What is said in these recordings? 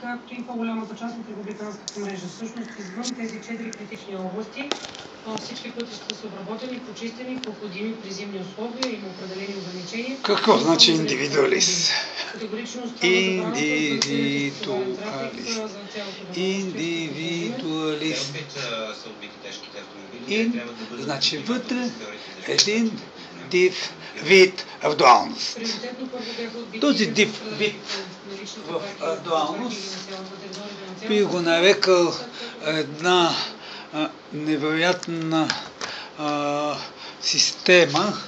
както и по-голямата част от републиканската мрежа. Всъщност, извън тези 4 критични области, всички пътища са обработени, почистени, проходими при зимни условия, има определени ограничения. Какво значи индивидуалист? Индивидуалист. Значи вътре един див вид в дуалност. Този див вид в дуалност би го нарекал една невероятна система,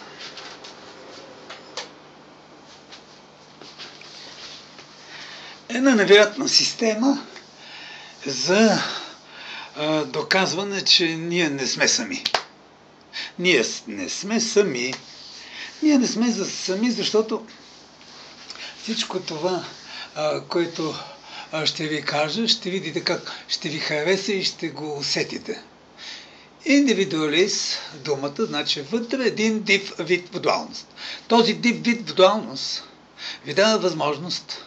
за доказване, че ние не сме сами. Ние не сме сами. Ние не сме сами, защото всичко това, което ще ви кажа, ще видите как ще ви хареса и ще го усетите. Индивидуалист, думата, значи вътре един див вид в дуалност. Този див вид в дуалност ви дава възможност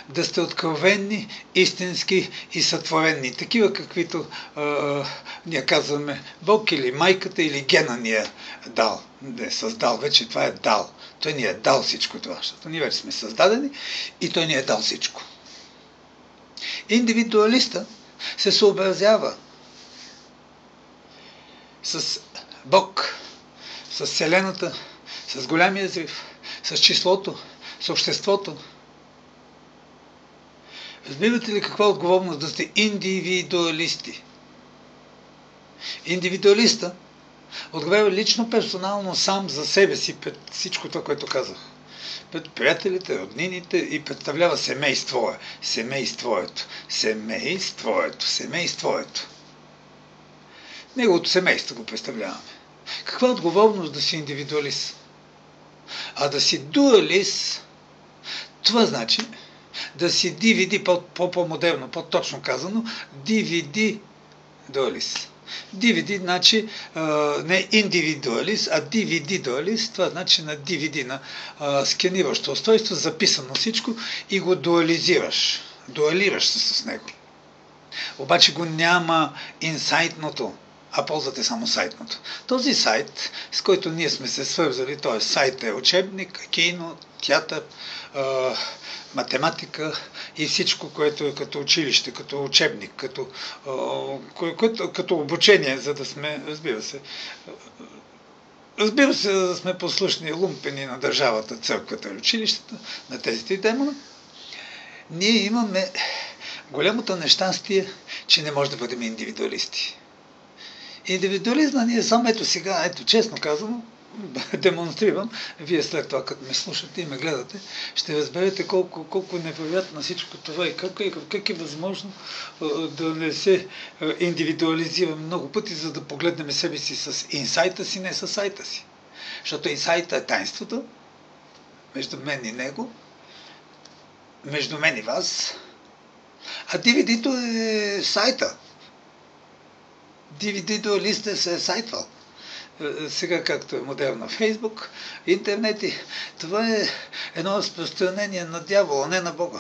да сте откровенни, истински и сътворенни. Такива, каквито ние казваме Бог или майката или гена ни е дал. Не е създал, вече това е дал. Той ни е дал всичко това, защото ние вече сме създадени и той ни е дал всичко. Индивидуалиста се съобразява с Бог, с Вселената, с голямия взрив, с числото, с обществото. Разбирате ли каква отговорност да сте индивидуалисти? Индивидуалиста отговаря лично, персонално, сам за себе си пред всичко това, което казах. Пред приятелите, роднините и представлява семейството. Неговото семейство го представляваме. Каква отговорност да си индивидуалист? А да си дуалист, това значи да си DVD, по-модерно, по-точно казано, DVD дуалист. DVD значи не индивидуалист, а DVD дуалист. Това значи на DVD, на сканиращо устройство, записано всичко и го дуализираш. Дуалираш се с него. Обаче го няма инсайтното, а ползвате само сайтното. Този сайт, с който ние сме се свързали, т.е. сайт е учебник, кино, театър, математика и всичко, което е като училище, като учебник, като обучение, за да сме, разбира се, за да сме послушни лумпени на държавата, църквата и училищата, на тези три демона. Ние имаме голямото нещастие, че не може да бъдем индивидуалисти. Индивидуализма ние само сега, честно казано, демонстрирам, вие след това, като ме слушате и ме гледате, ще разберете колко невероятно всичко това и как е възможно да не се индивидуализираме много пъти, за да погледнем себе си с инсайта си, не с сайта си. Защото инсайта е тайнството между мен и него, между мен и вас, а DVD-то е сайта. DVD-дуалистът се е сайтвал. Сега, както е модерно Фейсбук, интернет, това е едно разпространение на дявола, не на Бога.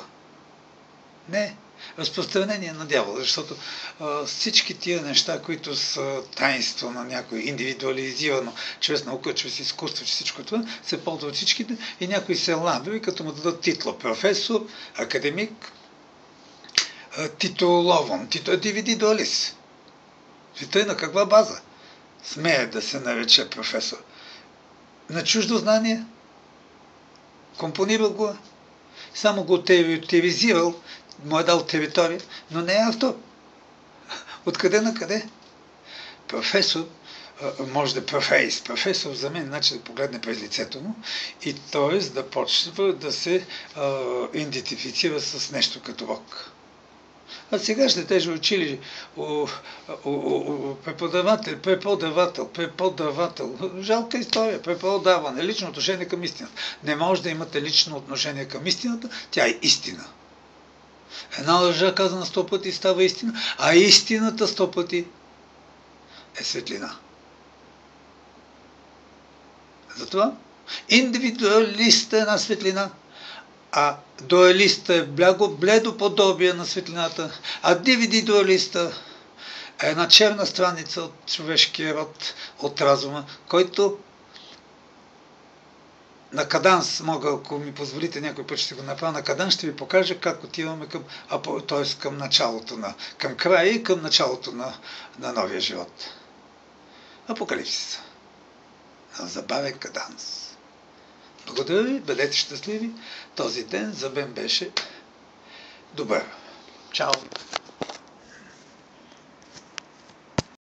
Не, разпространение на дявола, защото всички тия неща, които са таинство на някой, индивидуализирано, чрез наука, чрез изкуство, че всичко това, се ползват всичките и някой се ладови, като му дадат титла професор, академик, титулован, DVD дуалист. И тъй на каква база смее да се нарече професор? На чуждо знание? Компонирал го, само го теоретизирал, му е дал територия, но не е автор. Откъде на къде? Професор може да професор за мен значи да погледне през лицето му и т.е. да почва да се идентифицира с нещо като Бог. А сега ще теже учили преподавател. Жалка история, преподаване, лично отношение към истината. Не може да имате лично отношение към истината, тя е истина. Една лъжа казана 100 пъти става истина, а истината 100 пъти е светлина. Затова индивидуалист е една светлина, а дуалиста е бледо подобие на светлината, а DVD дуалиста е една черна страница от човешкия род, от разума, който на каданс мога, ако ми позволите, някой път ще го направя, на каданс ще ви покажа как отиваме към началото към края и към началото на новия живот. Апокалипсис. На забавен каданс. Благодаря ви, бъдете щастливи. Този ден за мен беше добър. Чао!